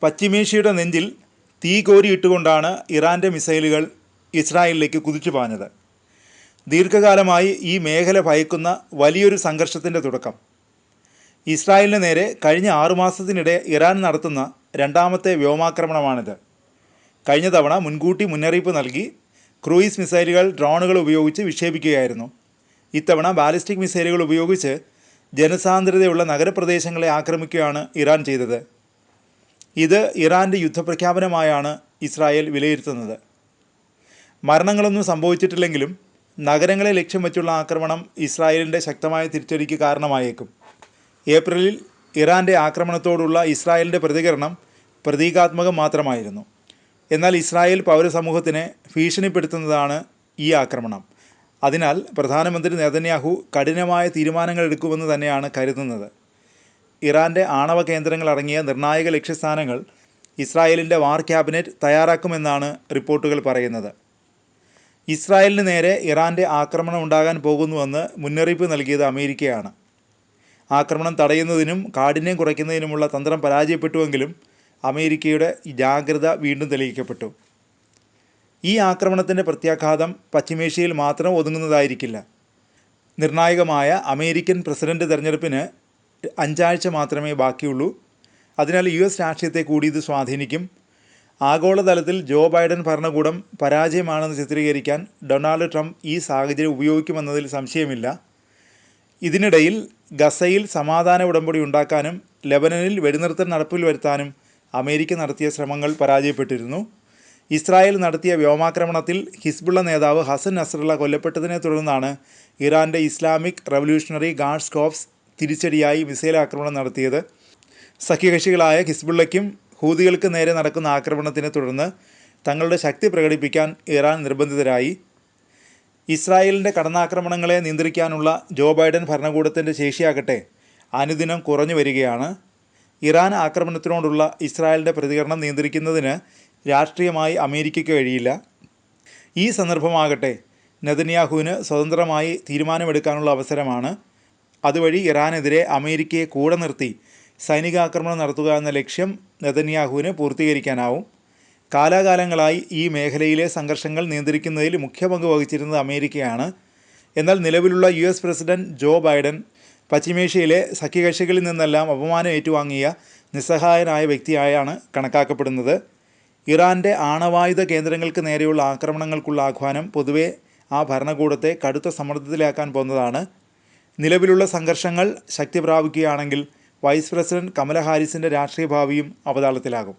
പശ്ചിമേഷ്യയുടെ നെഞ്ചിൽ തീ കോരിയിട്ടുകൊണ്ടാണ് ഇറാൻ്റെ മിസൈലുകൾ ഇസ്രായേലിലേക്ക് കുതിച്ചു പാഞ്ഞത്. ദീർഘകാലമായി ഈ മേഖല ഭയക്കുന്ന വലിയൊരു സംഘർഷത്തിൻ്റെ തുടക്കം. ഇസ്രായേലിന് നേരെ കഴിഞ്ഞ 6 മാസത്തിനിടെ ഇറാൻ നടത്തുന്ന രണ്ടാമത്തെ വ്യോമാക്രമണമാണിത്. കഴിഞ്ഞ തവണ മുൻകൂട്ടി മുന്നറിയിപ്പ് നൽകി ക്രൂയിസ് മിസൈലുകൾ, ഡ്രോണുകൾ ഉപയോഗിച്ച് വിക്ഷേപിക്കുകയായിരുന്നു. ഇത്തവണ ബാലിസ്റ്റിക് മിസൈലുകൾ ഉപയോഗിച്ച് ജനസാന്ദ്രതയുള്ള നഗരപ്രദേശങ്ങളെ ആക്രമിക്കുകയാണ് ഇറാൻ ചെയ്തത്. ഇത് ഇറാൻ്റെ യുദ്ധപ്രഖ്യാപനമായാണ് ഇസ്രായേൽ വിലയിരുത്തുന്നത്. മരണങ്ങളൊന്നും സംഭവിച്ചിട്ടില്ലെങ്കിലും നഗരങ്ങളെ ലക്ഷ്യം വെച്ചുള്ള ആക്രമണം ഇസ്രായേലിൻ്റെ ശക്തമായ തിരിച്ചടിക്ക് കാരണമായേക്കും. ഏപ്രിലിൽ ഇറാൻ്റെ ആക്രമണത്തോടുള്ള ഇസ്രായേലിൻ്റെ പ്രതികരണം പ്രതീകാത്മകം മാത്രമായിരുന്നു. എന്നാൽ ഇസ്രായേൽ പൗരസമൂഹത്തിനെ ഭീഷണിപ്പെടുത്തുന്നതാണ് ഈ ആക്രമണം. അതിനാൽ പ്രധാനമന്ത്രി നെതന്യാഹു കഠിനമായ തീരുമാനങ്ങൾ എടുക്കുമെന്ന് തന്നെയാണ് കരുതുന്നത്. ഇറാൻ്റെ ആണവ കേന്ദ്രങ്ങൾ അടങ്ങിയ നിർണായക ലക്ഷ്യസ്ഥാനങ്ങൾ ഇസ്രായേലിൻ്റെ വാർ ക്യാബിനറ്റ് തയ്യാറാക്കുമെന്നാണ് റിപ്പോർട്ടുകൾ പറയുന്നത്. ഇസ്രായേലിന് നേരെ ഇറാൻ്റെ ആക്രമണം ഉണ്ടാകാൻ പോകുന്നുവെന്ന് മുന്നറിയിപ്പ് നൽകിയത് അമേരിക്കയാണ്. ആക്രമണം തടയുന്നതിനും കാഠിന്യം കുറയ്ക്കുന്നതിനുമുള്ള തന്ത്രം പരാജയപ്പെട്ടുവെങ്കിലും അമേരിക്കയുടെ ജാഗ്രത വീണ്ടും തെളിയിക്കപ്പെട്ടു. ഈ ആക്രമണത്തിൻ്റെ പ്രത്യാഘാതം പശ്ചിമേഷ്യയിൽ മാത്രം ഒതുങ്ങുന്നതായിരിക്കില്ല. നിർണായകമായ അമേരിക്കൻ പ്രസിഡന്റ് തെരഞ്ഞെടുപ്പിന് 5 ആഴ്ച മാത്രമേ ബാക്കിയുള്ളൂ. അതിനാൽ US രാഷ്ട്രീയത്തെ കൂടി ഇത് സ്വാധീനിക്കും. ആഗോളതലത്തിൽ ജോ ബൈഡൻ ഭരണകൂടം പരാജയമാണെന്ന് ചിത്രീകരിക്കാൻ ഡൊണാൾഡ് ട്രംപ് ഈ സാഹചര്യം ഉപയോഗിക്കുമെന്നതിൽ സംശയമില്ല. ഇതിനിടയിൽ ഗസയിൽ സമാധാന ഉടമ്പടി ഉണ്ടാക്കാനും ലെബനനിൽ വെടിനിർത്തൽ നടപ്പിൽ വരുത്താനും അമേരിക്ക നടത്തിയ ശ്രമങ്ങൾ പരാജയപ്പെട്ടിരുന്നു. ഇസ്രായേൽ നടത്തിയ വ്യോമാക്രമണത്തിൽ ഹിസ്ബുള്ള നേതാവ് ഹസൻ നസ്രള്ള കൊല്ലപ്പെട്ടതിനെ തുടർന്നാണ് ഇറാൻ്റെ ഇസ്ലാമിക് റവല്യൂഷണറി ഗാർഡ്സ് കോർപ്സ് തിരിച്ചടിയായി മിസൈൽ ആക്രമണം നടത്തിയത്. സഖ്യകക്ഷികളായ ഹിസ്ബുള്ളയ്ക്കും ഹൂതികൾക്ക് നേരെ നടക്കുന്ന ആക്രമണത്തിനെ തുടർന്ന് തങ്ങളുടെ ശക്തി പ്രകടിപ്പിക്കാൻ ഇറാൻ നിർബന്ധിതരായി. ഇസ്രായേലിൻ്റെ കടന്നാക്രമണങ്ങളെ നിയന്ത്രിക്കാനുള്ള ജോ ബൈഡൻ ഭരണകൂടത്തിൻ്റെ ശേഷിയാകട്ടെ അനുദിനം കുറഞ്ഞു വരികയാണ്. ഇറാൻ ആക്രമണത്തിനോടുള്ള ഇസ്രായേലിൻ്റെ പ്രതികരണം നിയന്ത്രിക്കുന്നതിന് രാഷ്ട്രീയമായി അമേരിക്കയ്ക്ക് കഴിയില്ല. ഈ സന്ദർഭമാകട്ടെ നെതന്യാഹുവിന് സ്വതന്ത്രമായി തീരുമാനമെടുക്കാനുള്ള അവസരമാണ്. അതുവഴി ഇറാനെതിരെ അമേരിക്കയെ കൂടെ നിർത്തി സൈനികാക്രമണം നടത്തുക എന്ന ലക്ഷ്യം നെതന്യാഹുവിന് പൂർത്തീകരിക്കാനാവും. കാലാകാലങ്ങളായി ഈ മേഖലയിലെ സംഘർഷങ്ങൾ നിയന്ത്രിക്കുന്നതിൽ മുഖ്യ പങ്ക് വഹിച്ചിരുന്നത് അമേരിക്കയാണ്. എന്നാൽ നിലവിലുള്ള US പ്രസിഡന്റ് ജോ ബൈഡൻ പശ്ചിമേഷ്യയിലെ സഖ്യകക്ഷികളിൽ നിന്നെല്ലാം അപമാനം ഏറ്റുവാങ്ങിയ നിസ്സഹായനായ വ്യക്തിയായാണ് കണക്കാക്കപ്പെടുന്നത്. ഇറാൻ്റെ ആണവായുധ കേന്ദ്രങ്ങൾക്ക് നേരെയുള്ള ആക്രമണങ്ങൾക്കുള്ള ആഹ്വാനം പൊതുവെ ആ ഭരണകൂടത്തെ കടുത്ത സമ്മർദ്ദത്തിലാക്കാൻ പോകുന്നതാണ്. നിലവിലുള്ള സംഘർഷങ്ങൾ ശക്തി പ്രാപിക്കുകയാണെങ്കിൽ വൈസ് പ്രസിഡന്റ് കമല ഹാരിസിൻ്റെ രാഷ്ട്രീയ ഭാവിയും അവതാളത്തിലാകും.